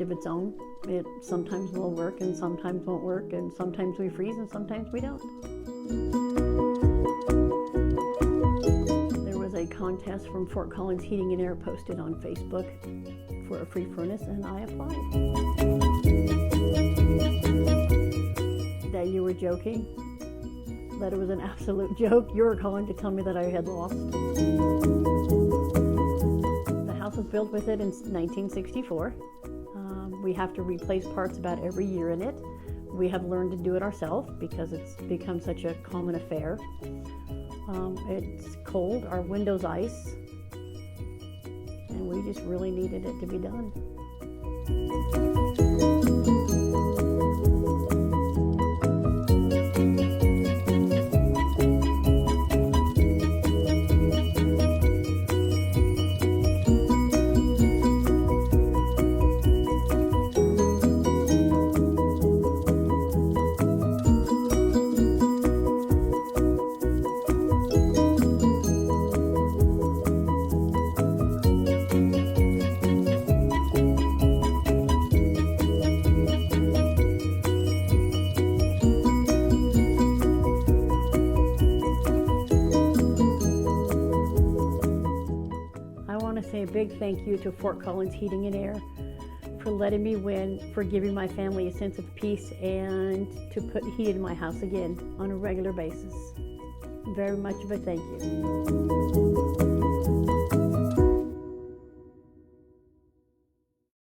of its own. It sometimes will work and sometimes won't work, and sometimes we freeze and sometimes we don't. There was a contest from Fort Collins Heating and Air posted on Facebook for a free furnace, and I applied. That you were joking, that it was an absolute joke. You were calling to tell me that I had lost. The house was built with it in 1964. We have to replace parts about every year in it. We have learned to do it ourselves because it's become such a common affair. It's cold, our window's ice, and we just really needed it to be done. I want to say a big thank you to Fort Collins Heating and Air for letting me win, for giving my family a sense of peace, and to put heat in my house again on a regular basis. Very much of a thank you.